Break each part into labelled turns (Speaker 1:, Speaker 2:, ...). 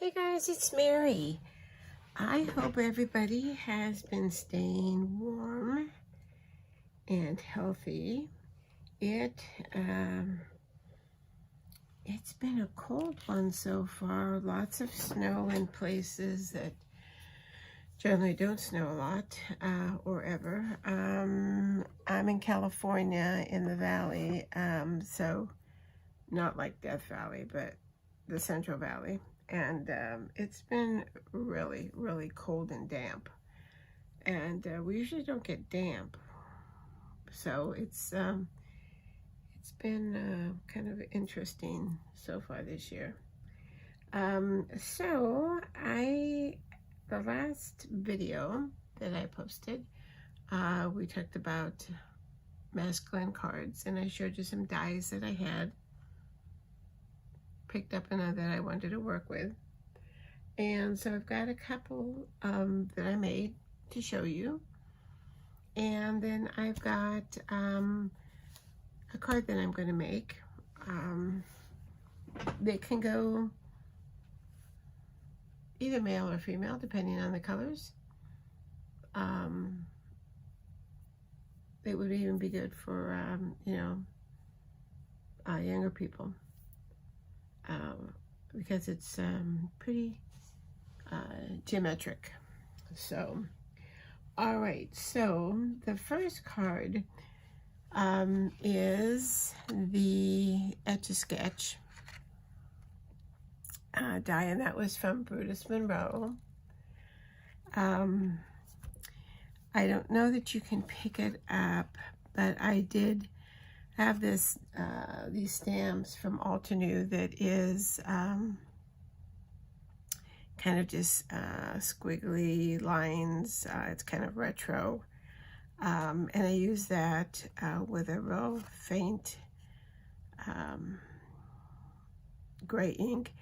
Speaker 1: Hey guys, it's Mary. I hope everybody has been staying warm and healthy. It's been a cold one so far. Lots of snow in places that generally don't snow a lot or ever. I'm in California in the valley, so not like Death Valley, but the Central Valley. And it's been really, really cold and damp. And we usually don't get damp. So it's been kind of interesting so far this year. The last video that I posted, we talked about masculine cards, and I showed you some dies that I had picked up and that I wanted to work with. And so I've got a couple that I made to show you. And then I've got a card that I'm going to make. They can go either male or female, depending on the colors. It would even be good for, younger people. Because it's pretty geometric. So, all right, so the first card is the Etch-a-Sketch die, and that was from Brutus Monroe. I don't know that you can pick it up, but I did have these stamps from Altenew that is kind of just squiggly lines. It's kind of retro, and I use that with a real faint gray ink,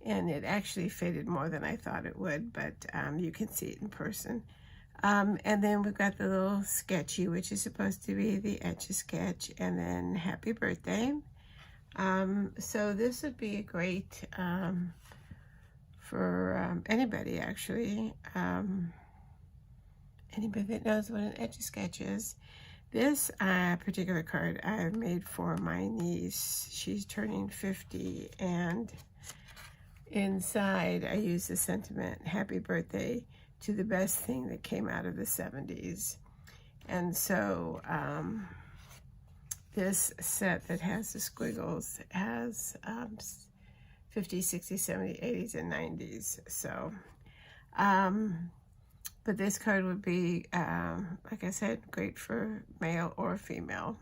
Speaker 1: and it actually faded more than I thought it would, but you can see it in person. And then we've got the little sketchy, which is supposed to be the Etch-a-Sketch, and then happy birthday. So this would be a great for anybody, actually. Anybody that knows what an Etch-a-Sketch is. This particular card I made for my niece. She's turning 50, and inside I use the sentiment, happy birthday to the best thing that came out of the 70s. And so this set that has the squiggles has 50s, 60s, 70s, 80s, and 90s. So, but this card would be, like I said, great for male or female.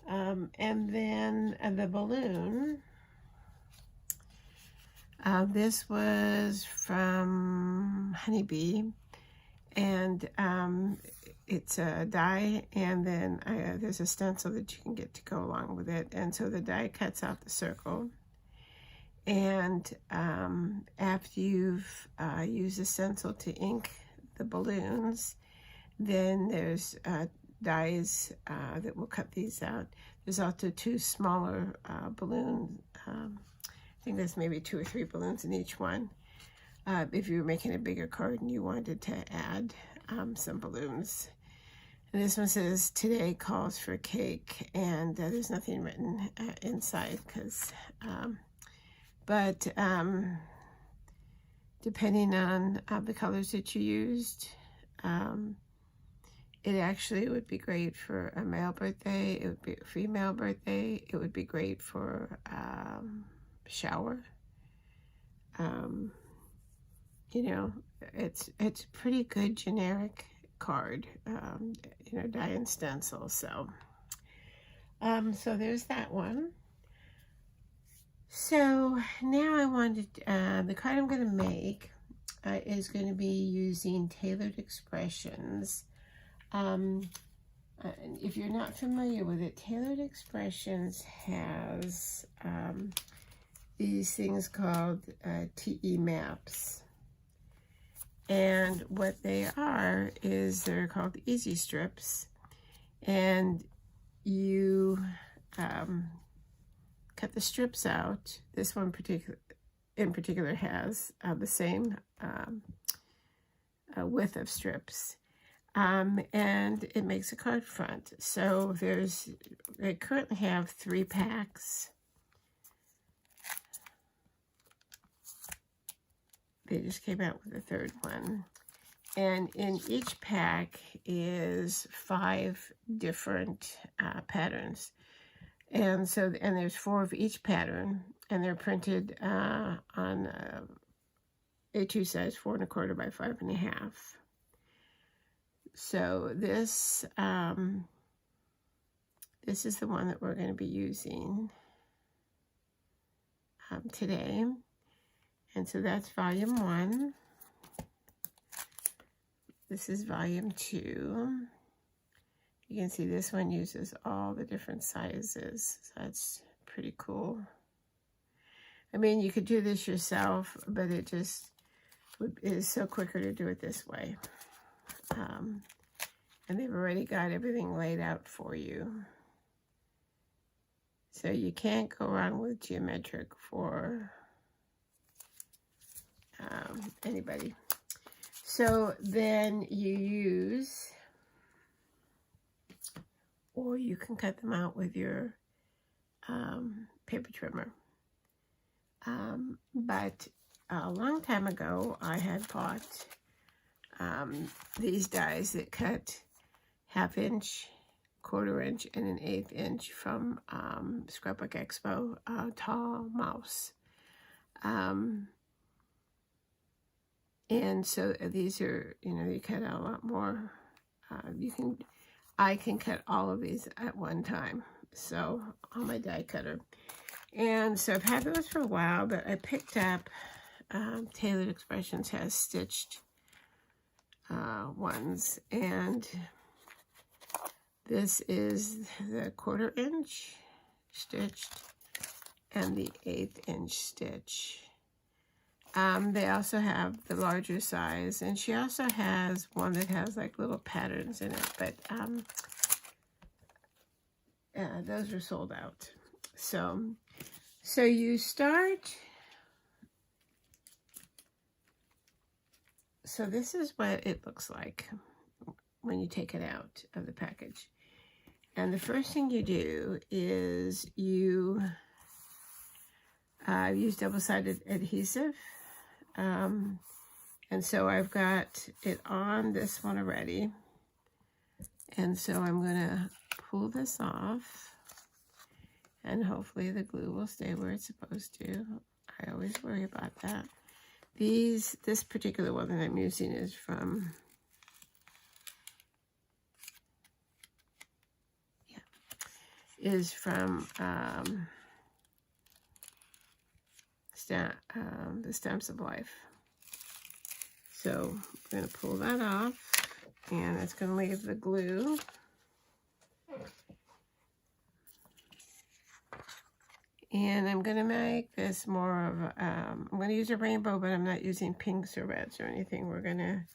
Speaker 1: And then the balloon. This was from Honeybee, and it's a die, and then there's a stencil that you can get to go along with it. And so the die cuts out the circle, and after you've used the stencil to ink the balloons, then there's dies that will cut these out. There's also two smaller balloons. I think there's maybe 2 or 3 balloons in each one. If you were making a bigger card and you wanted to add some balloons. And this one says, today calls for cake, and there's nothing written inside, because, depending on the colors that you used, it actually would be great for a male birthday, it would be a female birthday, it would be great for shower. You know, it's pretty good generic card, you know, die and stencil. So so there's that one. So now I wanted the card I'm going to make is going to be using Tailored Expressions. If you're not familiar with it, Tailored Expressions has these things called TE maps. And what they are is they're called easy strips. And you cut the strips out. This one particular in particular has the same width of strips. And it makes a card front. So they currently have 3 packs. They just came out with a 3rd one. And in each pack is 5 different patterns. And there's 4 of each pattern, and they're printed on A2 size 4 1/4 by 5 1/2. So this is the one that we're going to be using today. And so that's volume 1. This is volume 2. You can see this one uses all the different sizes. So that's pretty cool. I mean, you could do this yourself, but it just is so quicker to do it this way. And they've already got everything laid out for you. So you can't go wrong with geometric for anybody. So then you use, or you can cut them out with your paper trimmer. But a long time ago, I had bought these dies that cut 1/2 inch, 1/4 inch, and an 1/8 inch from Scrapbook Expo, Tall Mouse. And so these are, you cut out a lot more. I can cut all of these at one time. So on my die cutter. And so I've had those for a while, but I picked up Tailored Expressions has stitched ones. And this is the 1/4 inch stitched and the 1/8 inch stitch. They also have the larger size, and she also has one that has like little patterns in it, but those are sold out. So you start, so this is what it looks like when you take it out of the package. And the first thing you do is you use double-sided adhesive. And so I've got it on this one already. And so I'm going to pull this off. And hopefully the glue will stay where it's supposed to. I always worry about that. This particular one that I'm using is from... the Stamps of Life. So I'm going to pull that off, and it's going to leave the glue. And I'm going to make this more of, I'm going to use a rainbow, but I'm not using pinks or reds or anything. We're going to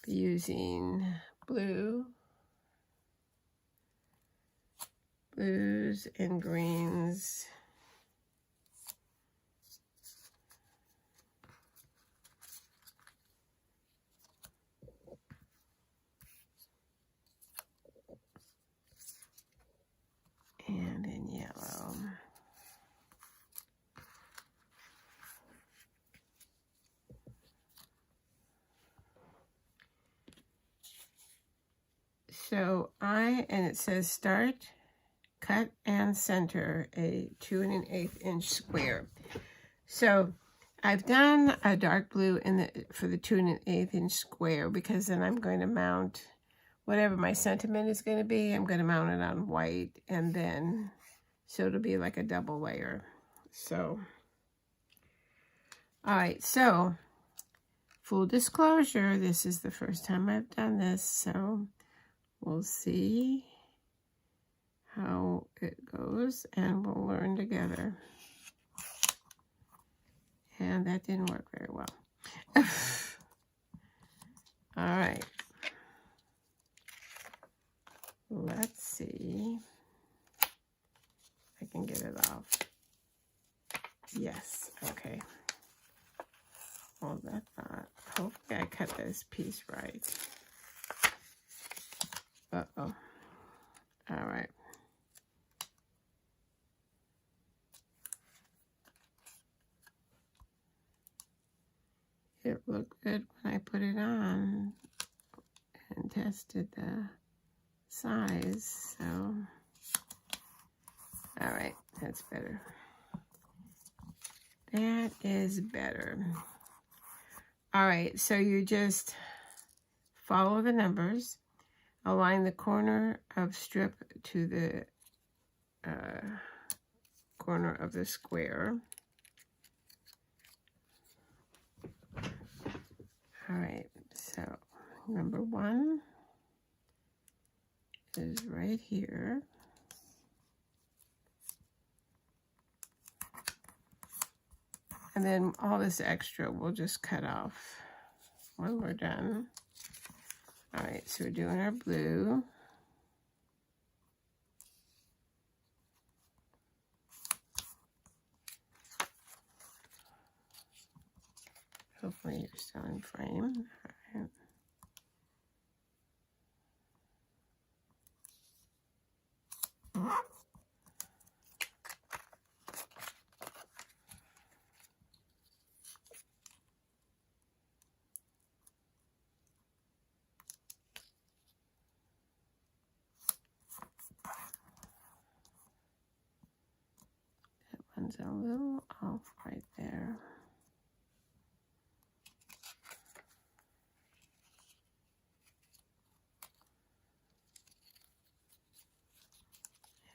Speaker 1: be using blues and greens. And in yellow. So and it says start, cut, and center a 2 1/8 inch square. So I've done a dark blue for the 2 1/8 inch square, because then I'm going to mount whatever my sentiment is going to be. I'm going to mount it on white, and then so it'll be like a double layer. So all right, so full disclosure, this is the first time I've done this, so we'll see how it goes, and we'll learn together. And that didn't work very well. All right. Let's see if I can get it off. Yes, okay. Hold that thought. Hopefully I cut this piece right. Uh-oh. All right. It looked good when I put it on and tested the size, so all right, that's better. That is better. All right, so you just follow the numbers, align the corner of strip to the corner of the square. All right, so number 1 is right here. And then all this extra we'll just cut off when we're done. All right, so we're doing our blue. Hopefully you're still in frame. All right. That one's a little off right there.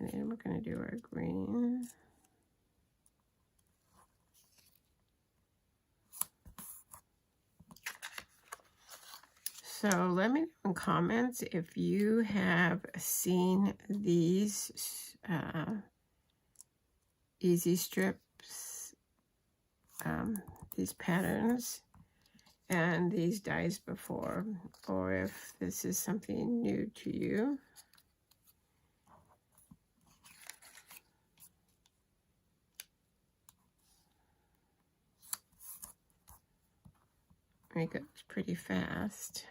Speaker 1: And then we're going to do our green. So let me know in comments if you have seen these easy strips, these patterns, and these dies before, or if this is something new to you. It goes pretty fast.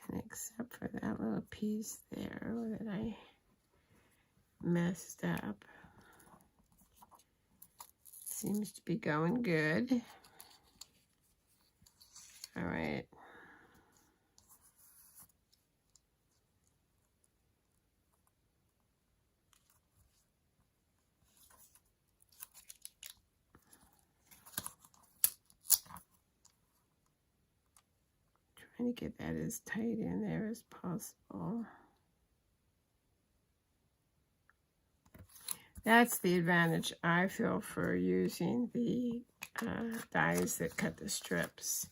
Speaker 1: And except for that little piece there that I messed up. Seems to be going good. All right. Trying to get that as tight in there as possible. That's the advantage I feel for using the dies that cut the strips,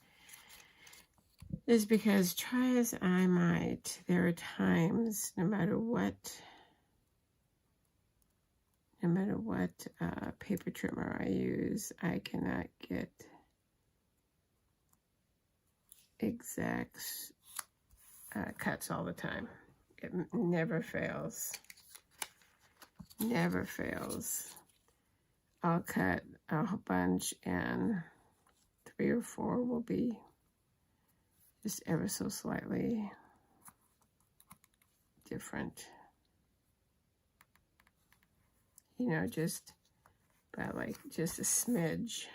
Speaker 1: is because try as I might, there are times, no matter what paper trimmer I use, I cannot get exact cuts all the time. It never fails. Never fails. I'll cut a whole bunch and 3 or 4 will be just ever so slightly different. You know, just by like just a smidge.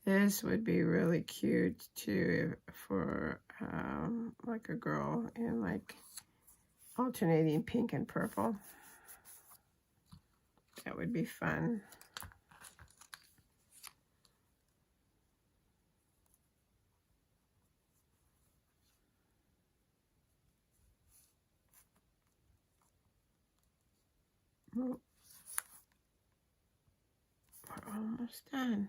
Speaker 1: This would be really cute too for like a girl in like alternating pink and purple. That would be fun. We're almost done.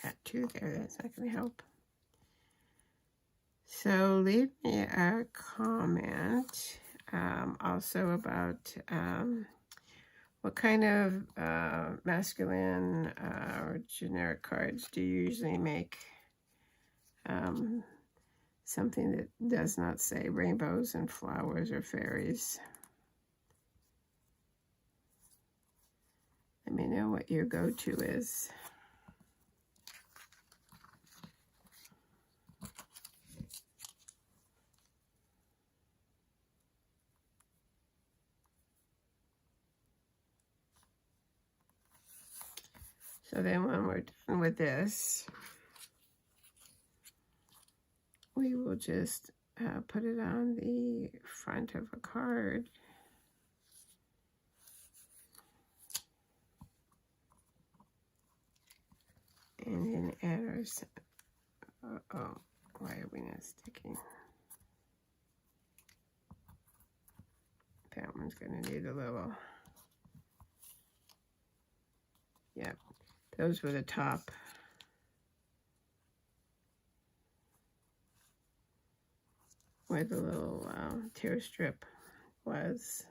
Speaker 1: I got 2 there, that's not going to help. So leave me a comment also about what kind of masculine or generic cards do you usually make? Something that does not say rainbows and flowers or fairies. Let me know what your go-to is. So then when we're done with this, we will just put it on the front of a card. And then add our, oh, why are we not sticking? That one's gonna need a little, yep, those were the top. Where the little tear strip was.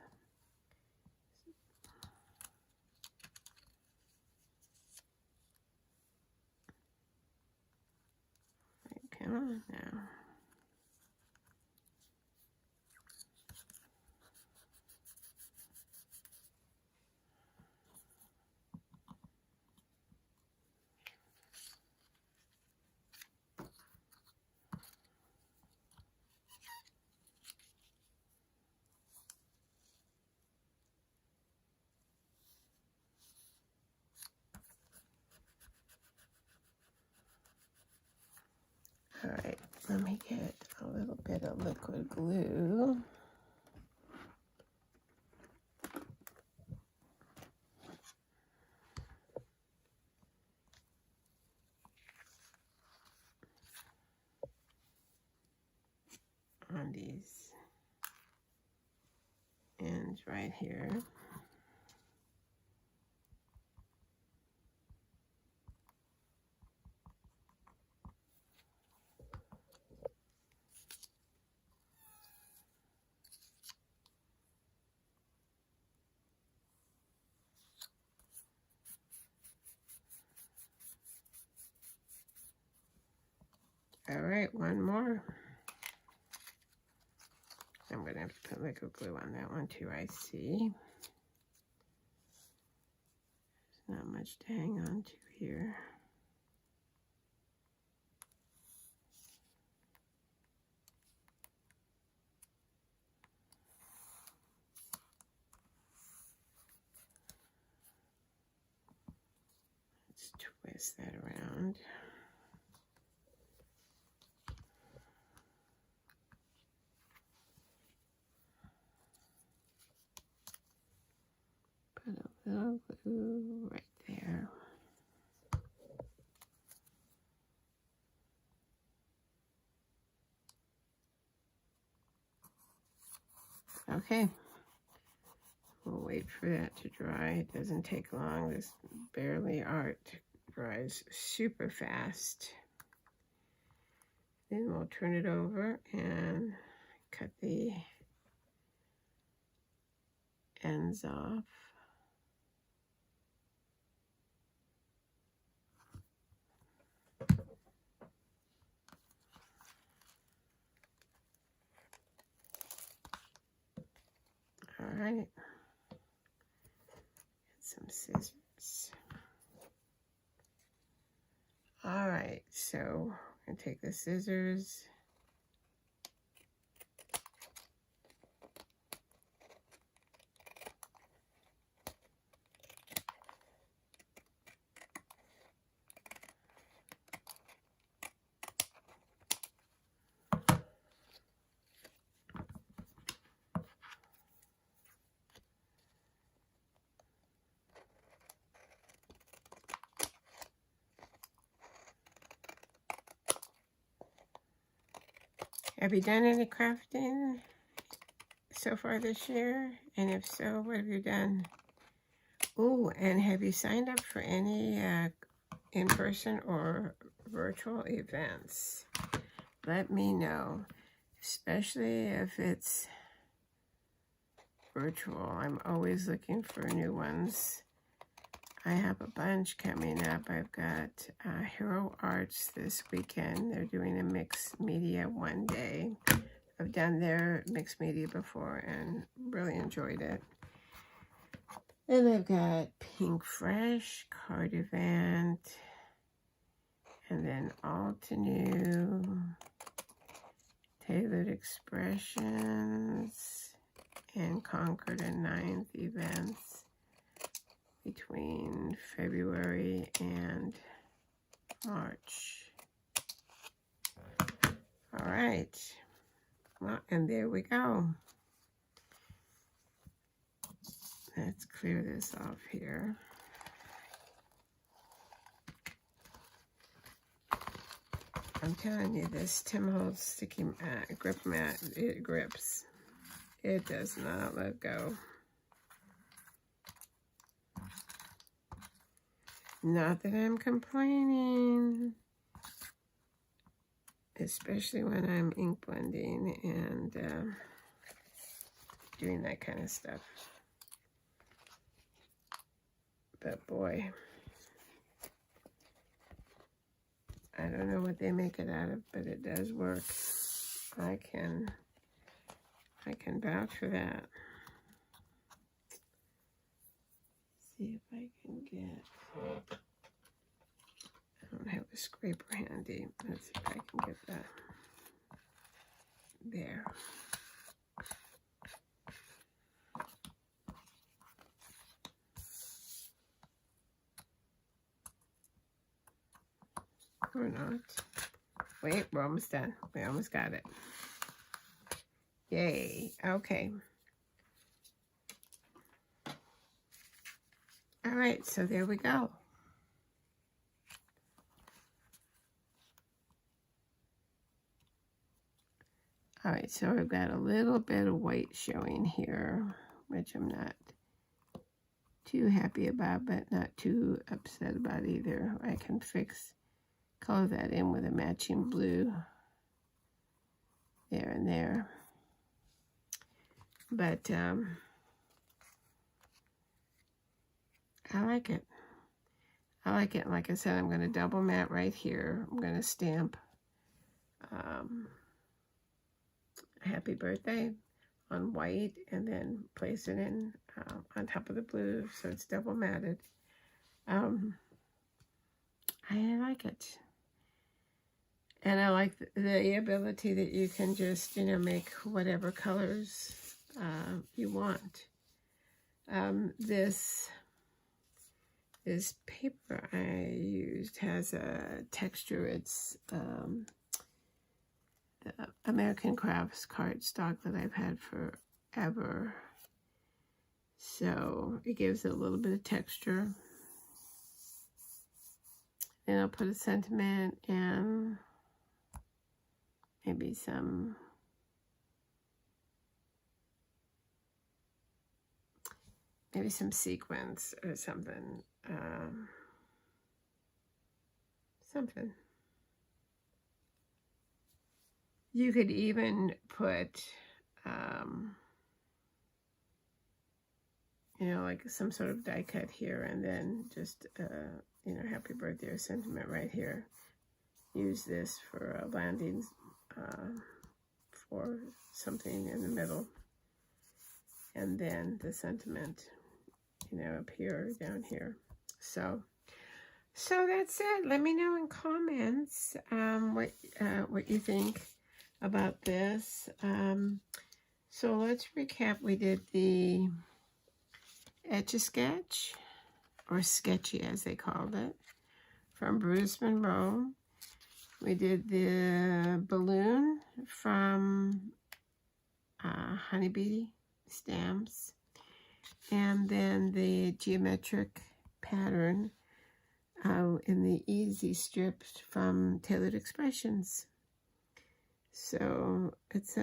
Speaker 1: Come on now. All right, let me get a little bit of liquid glue. On these ends right here. All right, one more. I'm going to have to put liquid glue on that one too, I see. There's not much to hang on to here. Let's twist that around. Put a little glue right there. Okay, we'll wait for that to dry. It doesn't take long. This Bearly Art dries super fast. Then we'll turn it over and cut the ends off. All right, get some scissors. All right, so I'm gonna take the scissors. Have you done any crafting so far this year? And if so, what have you done? Ooh, and have you signed up for any in-person or virtual events? Let me know, especially if it's virtual. I'm always looking for new ones. I have a bunch coming up. I've got Hero Arts this weekend. They're doing a mixed media one day. I've done their mixed media before and really enjoyed it. Then I've got Pink Fresh, Card Event, and then Altenew, Tailored Expressions, and Concord and 9th events between February and March. All right. Well, and there we go. Let's clear this off here. I'm telling you, this Tim Holtz sticky grip mat, it grips. It does not let go. Not that I'm complaining, especially when I'm ink blending and doing that kind of stuff. But boy, I don't know what they make it out of, but it does work. I can vouch for that. See if I can get, I don't have a scraper handy. Let's see if I can get that there. Or not. Wait, we're almost done. We almost got it. Yay. Okay. All right, so there we go. All right, so I've got a little bit of white showing here, which I'm not too happy about, but not too upset about either. I can color that in with a matching blue there and there. But I like it. I like it. Like I said, I'm going to double matte right here. I'm going to stamp Happy Birthday on white and then place it in on top of the blue so it's double matted. I like it. And I like the ability that you can just, make whatever colors you want. This paper I used has a texture. It's the American Crafts cardstock that I've had forever. So it gives it a little bit of texture. Then I'll put a sentiment and maybe some sequins or something. Something. You could even put, like some sort of die cut here and then just, happy birthday or sentiment right here. Use this for a landing for something in the middle. And then the sentiment, up here, down here. So that's it. Let me know in comments what you think about this. So let's recap. We did the Etch-a-Sketch, or Sketchy as they called it, from Bruce Monroe. We did the balloon from Honeybee Stamps, and then the geometric pattern in the Easy Strips from Tailored Expressions. So it's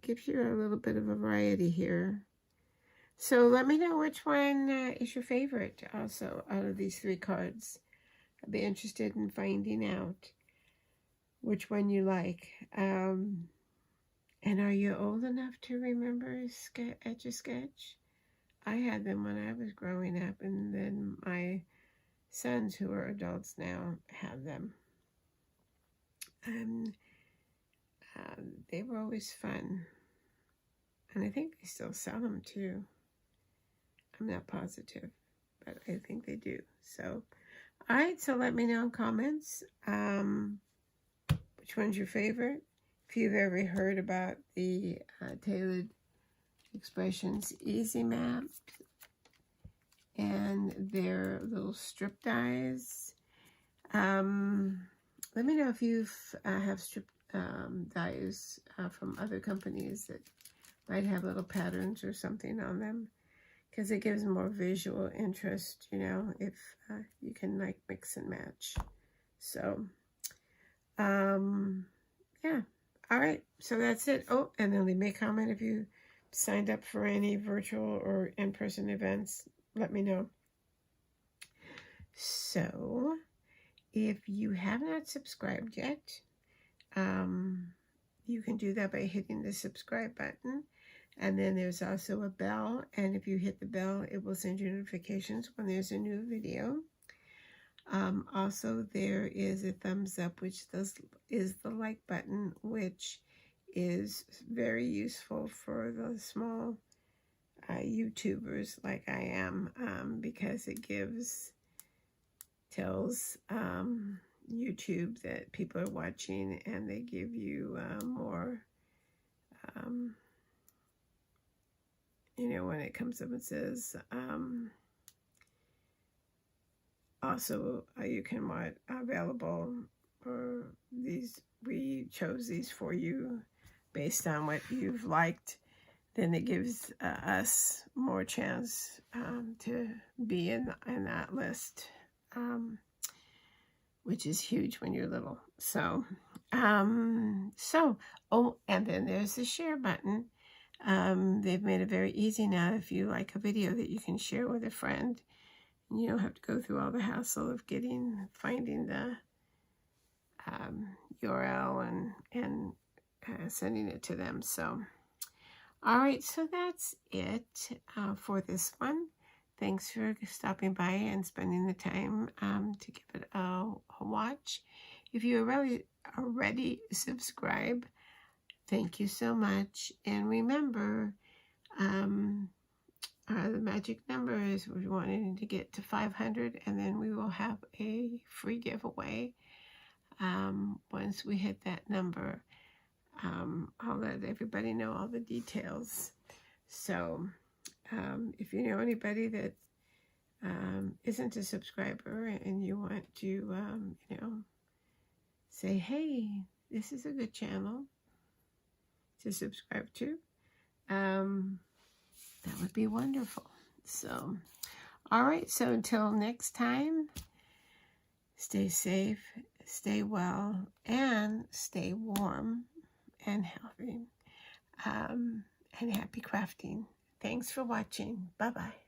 Speaker 1: gives you a little bit of a variety here. So let me know which one is your favorite also out of these 3 cards. I'd be interested in finding out which one you like. And are you old enough to remember Etch-a-Sketch? I had them when I was growing up, and then my sons, who are adults now, have them. They were always fun. And I think they still sell them too. I'm not positive, but I think they do. So, all right, so let me know in comments which one's your favorite. If you've ever heard about the Tailored Expressions Easy Map and their little strip dies. Let me know if you have strip dies from other companies that might have little patterns or something on them, because it gives more visual interest, you know, if you can like mix and match. So, yeah. All right, so that's it. Oh, and then leave me a comment if you signed up for any virtual or in-person events. Let me know. So, if you have not subscribed yet, you can do that by hitting the subscribe button. And then there's also a bell. And if you hit the bell, it will send you notifications when there's a new video. Also, there is a thumbs up, which is the like button, which is very useful for the small YouTubers like I am, because it tells YouTube that people are watching, and they give you more, you know, when it comes up and says, also you can watch available for these. We chose these for you based on what you've liked. Then it gives us more chance to be in that list, which is huge when you're little. So, oh, and then there's the share button. They've made it very easy now. If you like a video that you can share with a friend, you don't have to go through all the hassle of finding the URL and sending it to them. So, all right, so that's it for this one. Thanks for stopping by and spending the time to give it a watch. If you already subscribe, thank you so much. And remember, the magic number is we're wanting to get to 500, and then we will have a free giveaway once we hit that number. I'll let everybody know all the details. So if you know anybody that isn't a subscriber and you want to, you know, say, hey, this is a good channel to subscribe to, that would be wonderful. So, all right, so until next time, stay safe, stay well, and stay warm and healthy, and happy crafting. Thanks for watching. Bye-bye.